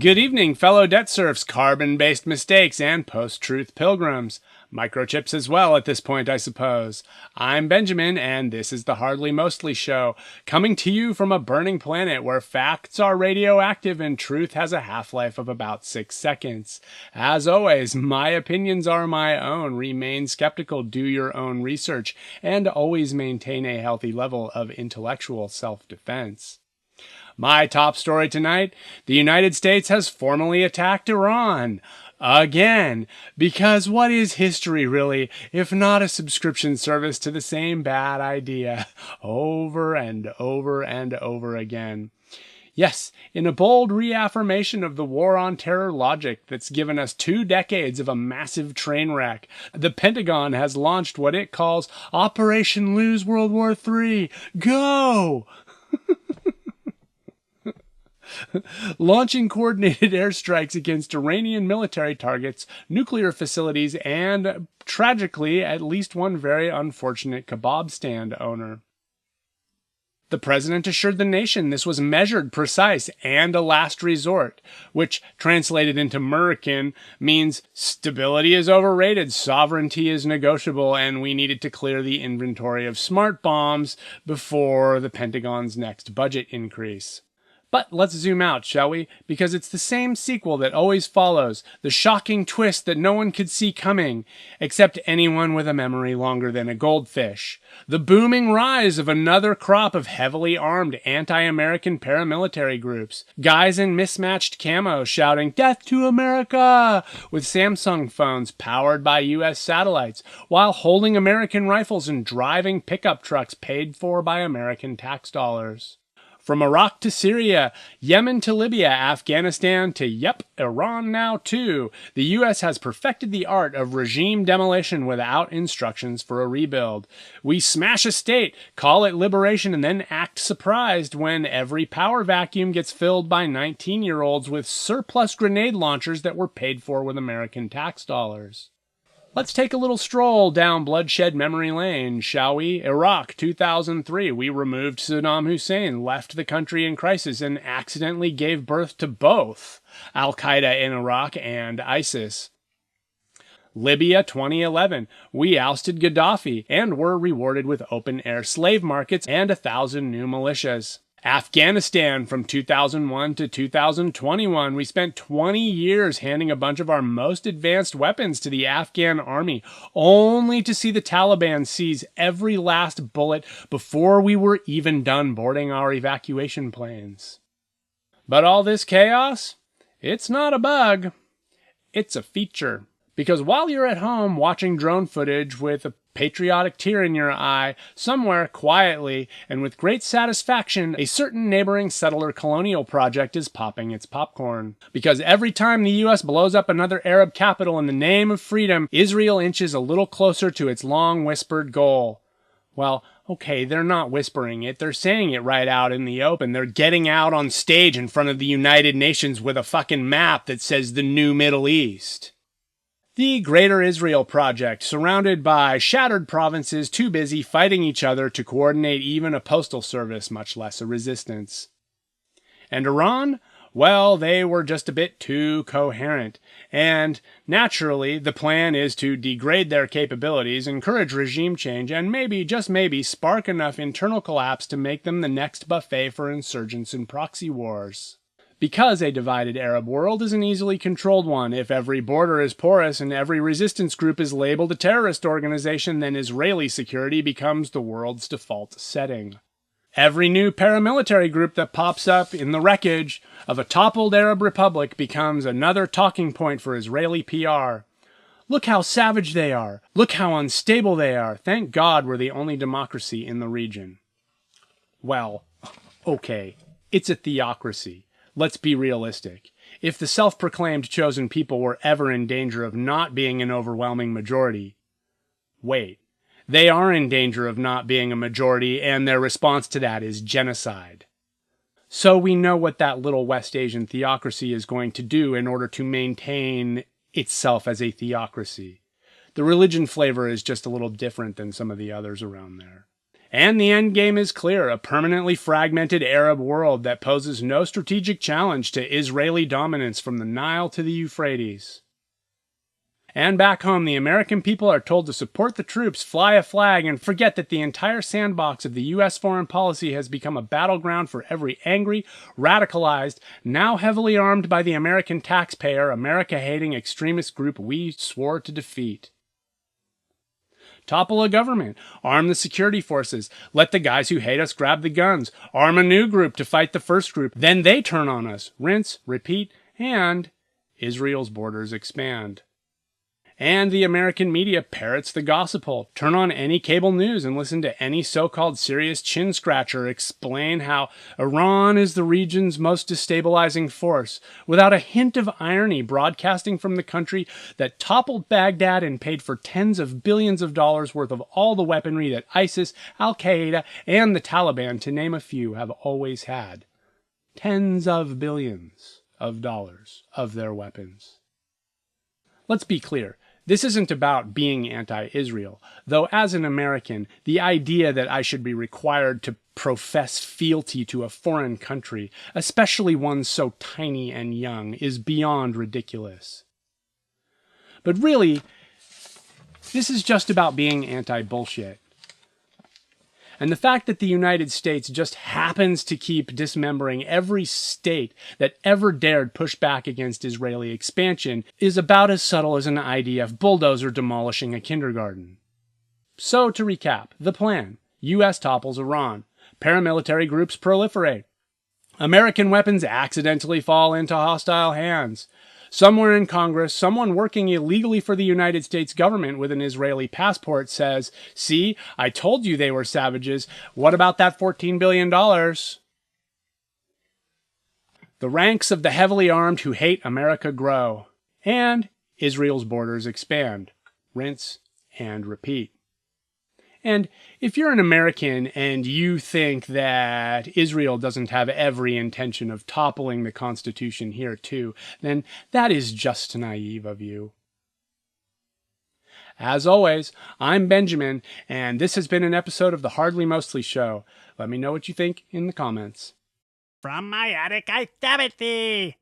Good evening, fellow debt serfs, carbon-based mistakes, and post-truth pilgrims. Microchips as well at this point, I suppose. I'm Benjamin, and this is the Hardly Mostly Show, coming to you from a burning planet where facts are radioactive and truth has a half-life of about 6 seconds. As always, my opinions are my own. Remain skeptical, do your own research, and always maintain a healthy level of intellectual self-defense. My top story tonight, the United States has formally attacked Iran. Again. Because what is history really, if not a subscription service to the same bad idea, over and over and over again? Yes, in a bold reaffirmation of the war on terror logic that's given us 2 decades of a massive train wreck, the Pentagon has launched what it calls Operation Lose World War III. Go! Launching coordinated airstrikes against Iranian military targets, nuclear facilities, and, tragically, at least one very unfortunate kebab stand owner. The president assured the nation this was measured, precise, and a last resort, which, translated into American, means stability is overrated, sovereignty is negotiable, and we needed to clear the inventory of smart bombs before the Pentagon's next budget increase. But let's zoom out, shall we? Because it's the same sequel that always follows, the shocking twist that no one could see coming, except anyone with a memory longer than a goldfish. The booming rise of another crop of heavily armed anti-American paramilitary groups. Guys in mismatched camo shouting, "Death to America!" with Samsung phones powered by US satellites, while holding American rifles and driving pickup trucks paid for by American tax dollars. From Iraq to Syria, Yemen to Libya, Afghanistan to, Iran now too, the US has perfected the art of regime demolition without instructions for a rebuild. We smash a state, call it liberation, and then act surprised when every power vacuum gets filled by 19-year-olds with surplus grenade launchers that were paid for with American tax dollars. Let's take a little stroll down bloodshed memory lane, shall we? Iraq, 2003. We removed Saddam Hussein, left the country in crisis, and accidentally gave birth to both Al-Qaeda in Iraq and ISIS. Libya, 2011. We ousted Gaddafi and were rewarded with open-air slave markets and 1,000 new militias. Afghanistan, from 2001 to 2021, we spent 20 years handing a bunch of our most advanced weapons to the Afghan army, only to see the Taliban seize every last bullet before we were even done boarding our evacuation planes. But all this chaos? It's not a bug. It's a feature. Because while you're at home watching drone footage with a patriotic tear in your eye, somewhere quietly and with great satisfaction, a certain neighboring settler colonial project is popping its popcorn. Because every time the US blows up another Arab capital in the name of freedom, Israel inches a little closer to its long whispered goal. Well, okay, they're not whispering it, they're saying it right out in the open. They're getting out on stage in front of the United Nations with a fucking map that says the new Middle East. The Greater Israel Project, surrounded by shattered provinces too busy fighting each other to coordinate even a postal service, much less a resistance. And Iran? Well, they were just a bit too coherent. And, naturally, the plan is to degrade their capabilities, encourage regime change, and maybe, just maybe, spark enough internal collapse to make them the next buffet for insurgents and proxy wars. Because a divided Arab world is an easily controlled one. If every border is porous and every resistance group is labeled a terrorist organization, then Israeli security becomes the world's default setting. Every new paramilitary group that pops up in the wreckage of a toppled Arab republic becomes another talking point for Israeli PR. Look how savage they are. Look how unstable they are. Thank God we're the only democracy in the region. Well, okay, it's a theocracy. Let's be realistic. If the self-proclaimed chosen people were ever in danger of not being an overwhelming majority, wait, they are in danger of not being a majority, and their response to that is genocide. So we know what that little West Asian theocracy is going to do in order to maintain itself as a theocracy. The religion flavor is just a little different than some of the others around there. And the end game is clear, a permanently fragmented Arab world that poses no strategic challenge to Israeli dominance from the Nile to the Euphrates. And back home, the American people are told to support the troops, fly a flag, and forget that the entire sandbox of the U.S. foreign policy has become a battleground for every angry, radicalized, now heavily armed by the American taxpayer, America-hating extremist group we swore to defeat. Topple a government, arm the security forces, let the guys who hate us grab the guns, arm a new group to fight the first group, then they turn on us, rinse, repeat, and Israel's borders expand. And the American media parrots the gossip hole. Turn on any cable news and listen to any so-called serious chin-scratcher explain how Iran is the region's most destabilizing force, without a hint of irony broadcasting from the country that toppled Baghdad and paid for tens of billions of dollars worth of all the weaponry that ISIS, Al-Qaeda, and the Taliban, to name a few, have always had. Tens of billions of dollars of their weapons. Let's be clear. This isn't about being anti-Israel, though as an American, the idea that I should be required to profess fealty to a foreign country, especially one so tiny and young, is beyond ridiculous. But really, this is just about being anti-bullshit. And the fact that the United States just happens to keep dismembering every state that ever dared push back against Israeli expansion is about as subtle as an IDF bulldozer demolishing a kindergarten. So, to recap, the plan. U.S. topples Iran. Paramilitary groups proliferate. American weapons accidentally fall into hostile hands. Somewhere in Congress, someone working illegally for the United States government with an Israeli passport says, "See, I told you they were savages. What about that $14 billion? The ranks of the heavily armed who hate America grow, and Israel's borders expand. Rinse and repeat. And if you're an American and you think that Israel doesn't have every intention of toppling the Constitution here too, then that is just naive of you. As always, I'm Benjamin, and this has been an episode of the Hardly Mostly Show. Let me know what you think in the comments. From my attic I stab it thee!